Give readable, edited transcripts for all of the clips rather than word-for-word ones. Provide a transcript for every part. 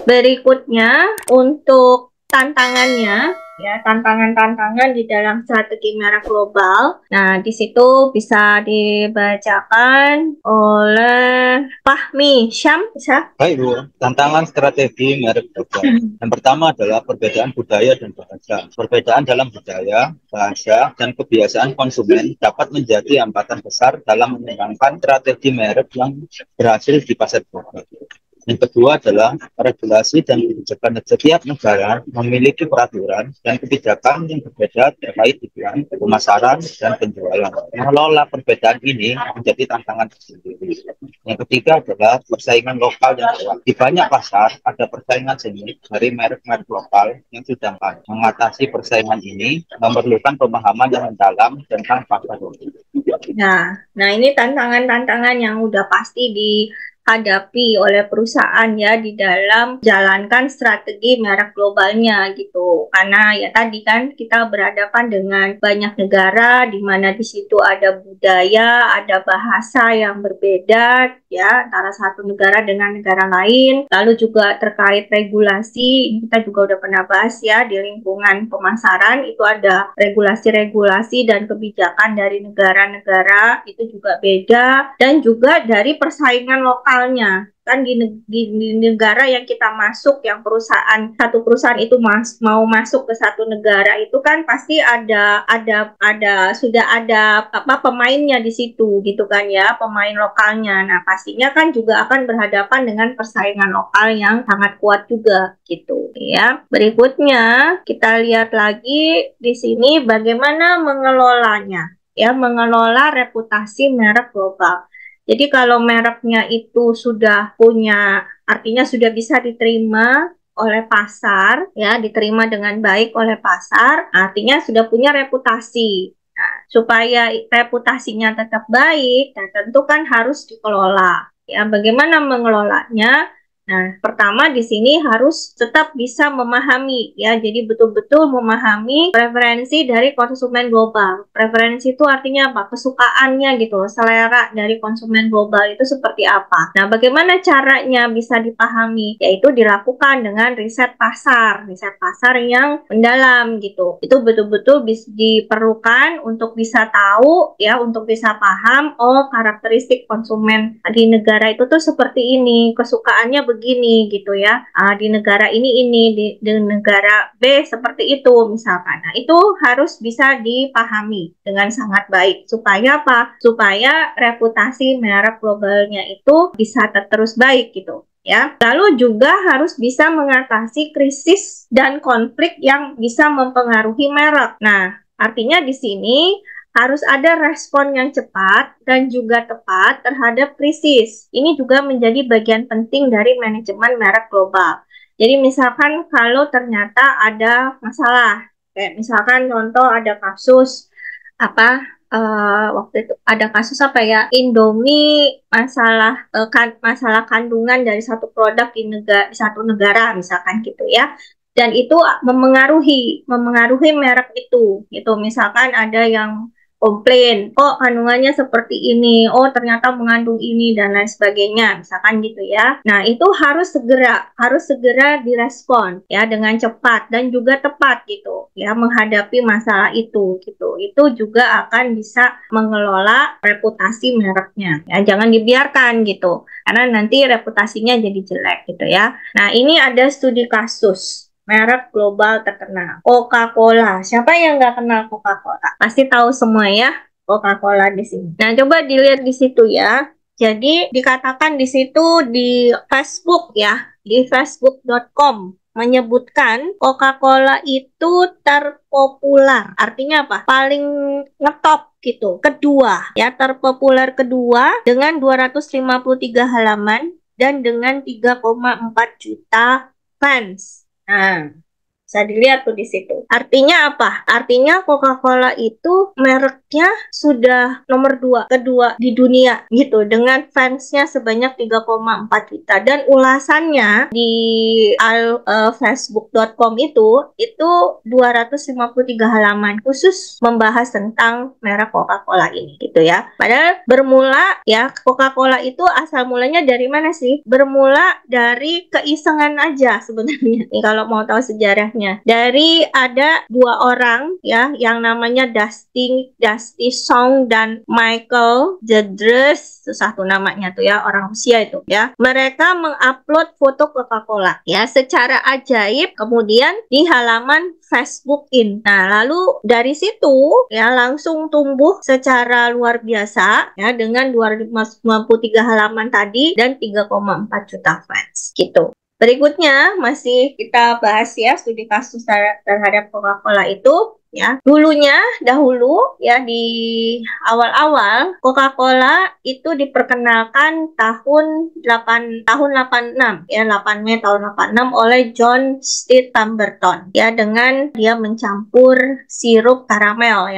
Berikutnya untuk tantangannya, ya, tantangan-tantangan di dalam strategi merek global. Nah, di situ bisa dibacakan oleh Fahmi Syam, bisa? Baik Bu, tantangan strategi merek global. Yang pertama adalah perbedaan budaya dan bahasa. Perbedaan dalam budaya, bahasa, dan kebiasaan konsumen dapat menjadi hambatan besar dalam mengembangkan strategi merek yang berhasil di pasar global. Yang kedua adalah regulasi dan kebijakan. Setiap negara memiliki peraturan dan kebijakan yang berbeda terkait iklan, pemasaran, dan penjualan. Mengelola perbedaan ini menjadi tantangan tersendiri. Yang ketiga adalah persaingan lokal yang kuat. Di banyak pasar ada persaingan sengit dari merek-merek lokal yang sudah ada. Mengatasi persaingan ini memerlukan pemahaman yang mendalam tentang pasar. Nah, ini tantangan-tantangan yang udah pasti dihadapi oleh perusahaan ya di dalam jalankan strategi merek globalnya gitu. Karena ya tadi kan kita berhadapan dengan banyak negara di mana di situ ada budaya, ada bahasa yang berbeda ya antara satu negara dengan negara lain. Lalu juga terkait regulasi, kita juga udah pernah bahas ya di lingkungan pemasaran itu ada regulasi-regulasi dan kebijakan dari negara-negara itu juga beda, dan juga dari persaingan lokalnya kan di negara yang kita masuk, yang satu perusahaan itu mau masuk ke satu negara itu kan pasti sudah ada apa pemainnya di situ gitu kan ya, pemain lokalnya. Nah pastinya kan juga akan berhadapan dengan persaingan lokal yang sangat kuat juga gitu ya. Berikutnya kita lihat lagi di sini bagaimana mengelolanya ya, mengelola reputasi merek global. Jadi kalau mereknya itu sudah punya, artinya sudah bisa diterima oleh pasar, ya, diterima dengan baik oleh pasar, artinya sudah punya reputasi. Nah, supaya reputasinya tetap baik, nah tentu kan harus dikelola. Ya, bagaimana mengelolanya? Nah, pertama di sini harus tetap bisa memahami, ya, jadi betul-betul memahami preferensi dari konsumen global. Preferensi itu artinya apa? Kesukaannya gitu, selera dari konsumen global itu seperti apa. Nah, bagaimana caranya bisa dipahami? Yaitu dilakukan dengan riset pasar yang mendalam gitu. Itu betul-betul diperlukan untuk bisa tahu, ya, untuk bisa paham, oh karakteristik konsumen di negara itu tuh seperti ini, kesukaannya begini gitu ya. Di negara ini di negara B seperti itu misalkan. Nah, itu harus bisa dipahami dengan sangat baik supaya apa? Supaya reputasi merek globalnya itu bisa terus baik gitu ya. Lalu juga harus bisa mengatasi krisis dan konflik yang bisa mempengaruhi merek. Nah, artinya di sini harus ada respon yang cepat dan juga tepat terhadap krisis. Ini juga menjadi bagian penting dari manajemen merek global. Jadi misalkan kalau ternyata ada masalah, kayak misalkan contoh ada kasus apa waktu itu ada kasus apa ya, Indomie masalah kandungan dari satu produk di satu negara misalkan gitu ya, dan itu memengaruhi merek itu gitu. Misalkan ada yang komplain, oh kandungannya seperti ini, oh ternyata mengandung ini dan lain sebagainya, misalkan gitu ya. Nah, itu harus segera direspon ya dengan cepat dan juga tepat gitu ya menghadapi masalah itu gitu. Itu juga akan bisa mengelola reputasi mereknya. Ya, jangan dibiarkan gitu. Karena nanti reputasinya jadi jelek gitu ya. Nah, ini ada studi kasus merek global terkenal, Coca-Cola. Siapa yang nggak kenal Coca-Cola? Pasti tahu semua ya Coca-Cola di sini. Nah, coba dilihat di situ ya. Jadi dikatakan di situ di Facebook ya, di facebook.com menyebutkan Coca-Cola itu terpopuler. Artinya apa? Paling ngetop gitu. Kedua, ya, terpopuler kedua dengan 253 halaman dan dengan 3,4 juta fans. Nah, bisa dilihat tuh di situ. Artinya apa? Artinya Coca-Cola itu merek mereknya sudah nomor 2, kedua di dunia gitu, dengan fansnya sebanyak 3,4 juta. Dan ulasannya di facebook.com itu 253 halaman khusus membahas tentang merek Coca-Cola ini gitu ya. Padahal bermula ya, Coca-Cola itu asal mulanya dari mana sih? Bermula dari keisengan aja sebenarnya. Nih kalau mau tahu sejarahnya. Dari ada 2 orang ya yang namanya Dusty Song dan Michael Jedres, susah tuh namanya tuh ya, orang Rusia itu ya. Mereka mengupload foto Coca-Cola ya secara ajaib kemudian di halaman Facebook in. Nah, lalu dari situ ya langsung tumbuh secara luar biasa ya dengan 253 halaman tadi dan 3,4 juta fans gitu. Berikutnya masih kita bahas ya studi kasus terhadap Coca-Cola itu ya. Dahulu ya di awal-awal Coca-Cola itu diperkenalkan tahun 86 ya, 8 Mei tahun 86 oleh John Steed Pemberton ya, dengan dia mencampur sirup karamel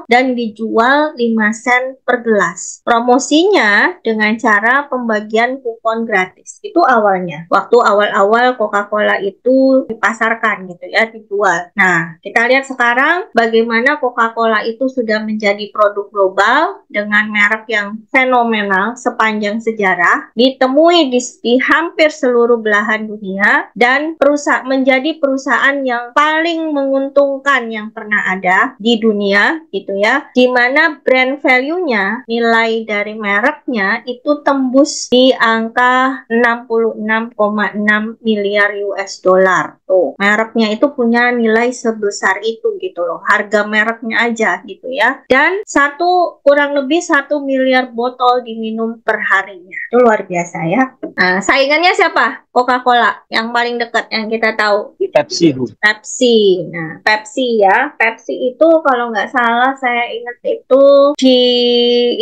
dan dijual 5 sen per gelas. Promosinya dengan cara pembagian kupon gratis. Itu awalnya. Waktu awal-awal Coca-Cola itu dipasarkan gitu ya, dijual. Nah, kita lihat sekarang bagaimana Coca-Cola itu sudah menjadi produk global dengan merek yang fenomenal sepanjang sejarah, ditemui di hampir seluruh belahan dunia, dan menjadi perusahaan yang paling menguntungkan yang pernah ada di dunia gitu ya, di mana brand value-nya, nilai dari mereknya itu tembus di angka 66,6 miliar US dollar. Tuh, mereknya itu punya nilai sebesar itu gitu loh, harga mereknya aja gitu ya. Dan kurang lebih 1 miliar botol diminum per harinya. Itu luar biasa ya. Nah, saingannya siapa? Coca-Cola yang paling dekat yang kita tahu. Pepsi. Nah, Pepsi ya. Pepsi itu kalau nggak salah saya ingat itu di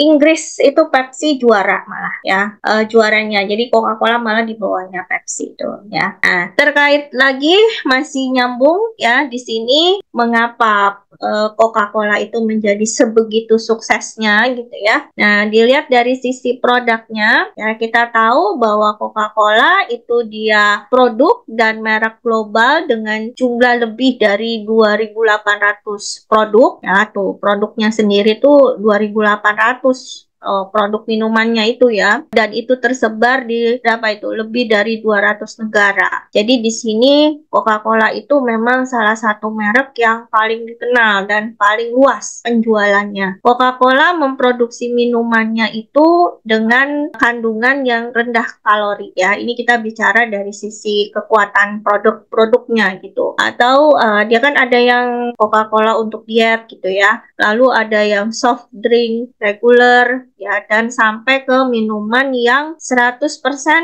Inggris itu Pepsi juara malah ya, juaranya. Jadi Coca-Cola malah di bawahnya Pepsi itu ya. Nah, terkait lagi masih nyambung ya di sini mengapa Coca-Cola itu menjadi sebegitu suksesnya gitu ya. Nah, dilihat dari sisi produknya ya, kita tahu bahwa Coca-Cola itu dia produk dan merek global dengan jumlah lebih dari 2.800 produk ya. Tuh, produknya sendiri tuh 2.800 produk minumannya itu ya, dan itu tersebar di lebih dari 200 negara. Jadi di sini Coca-Cola itu memang salah satu merek yang paling dikenal dan paling luas penjualannya. Coca-Cola memproduksi minumannya itu dengan kandungan yang rendah kalori ya. Ini kita bicara dari sisi kekuatan produknya gitu. Atau dia kan ada yang Coca-Cola untuk diet gitu ya. Lalu ada yang soft drink regular ya, dan sampai ke minuman yang 100%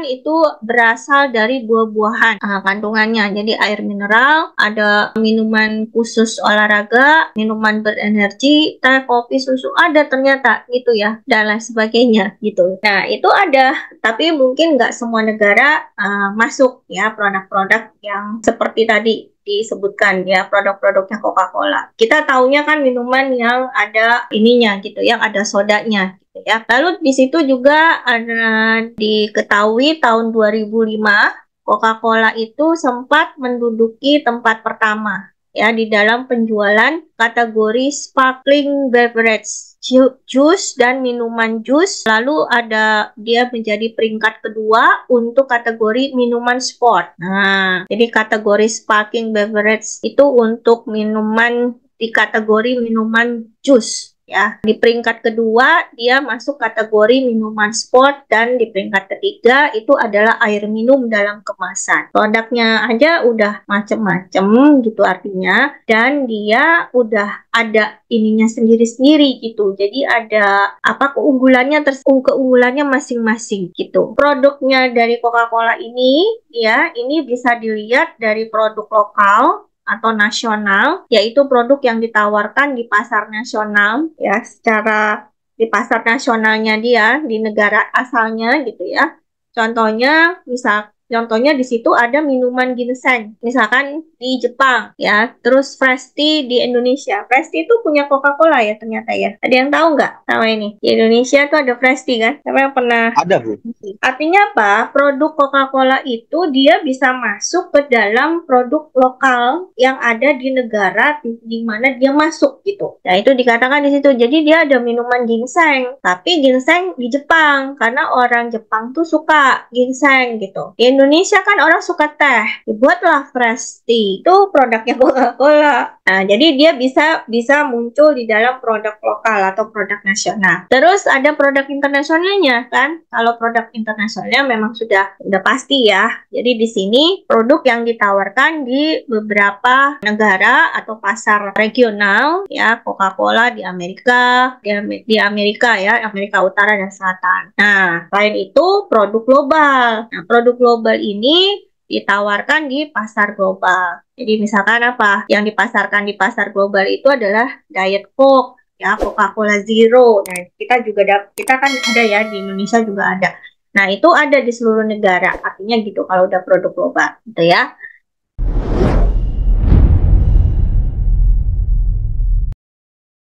itu berasal dari buah-buahan kandungannya. Jadi air mineral, ada minuman khusus olahraga, minuman berenergi, teh, kopi, susu, ada ternyata gitu ya, dan lain sebagainya gitu. Nah, itu ada, tapi mungkin nggak semua negara masuk ya produk-produk yang seperti tadi disebutkan ya, produk-produknya Coca-Cola. Kita taunya kan minuman yang ada ininya gitu, yang ada sodanya gitu ya. Lalu di situ juga ada diketahui tahun 2005 Coca-Cola itu sempat menduduki tempat pertama ya di dalam penjualan kategori sparkling beverage, jus dan minuman jus. Lalu dia menjadi peringkat kedua untuk kategori minuman sport. Nah, jadi kategori sparkling beverage itu untuk minuman di kategori minuman jus ya. Di peringkat kedua dia masuk kategori minuman sport, dan di peringkat ketiga itu adalah air minum dalam kemasan. Produknya aja udah macem-macem gitu artinya, dan dia udah ada ininya sendiri-sendiri gitu. Jadi ada keunggulannya masing-masing gitu. Produknya dari Coca-Cola ini ya, ini bisa dilihat dari produk lokal atau nasional, yaitu produk yang ditawarkan di pasar nasional ya, secara di pasar nasionalnya dia di negara asalnya gitu ya. Contohnya Contohnya di situ ada minuman ginseng, misalkan di Jepang ya. Terus Fresh Tea di Indonesia. Fresh Tea itu punya Coca-Cola ya ternyata ya. Ada yang tahu nggak sama ini? Di Indonesia tuh ada Fresh Tea kan? Siapa yang pernah? Ada, Bu. Artinya apa? Produk Coca-Cola itu dia bisa masuk ke dalam produk lokal yang ada di negara di mana dia masuk gitu. Nah, itu dikatakan di situ. Jadi dia ada minuman ginseng, tapi ginseng di Jepang karena orang Jepang tuh suka ginseng gitu. Di Indonesia kan orang suka teh. Dibuatlah Fresh Tea. Itu produknya Coca-Cola. Nah, jadi dia bisa muncul di dalam produk lokal atau produk nasional. Terus ada produk internasionalnya kan? Kalau produk internasionalnya memang sudah pasti ya. Jadi di sini produk yang ditawarkan di beberapa negara atau pasar regional ya, Coca-Cola di Amerika, di Amerika ya, Amerika Utara dan Selatan. Nah, selain itu produk global. Nah, produk global ini ditawarkan di pasar global. Jadi misalkan apa? Yang dipasarkan di pasar global itu adalah Diet Coke ya, Coca-Cola Zero. Nah, kita kan ada ya di Indonesia juga ada. Nah, itu ada di seluruh negara. Artinya gitu kalau udah produk global gitu ya.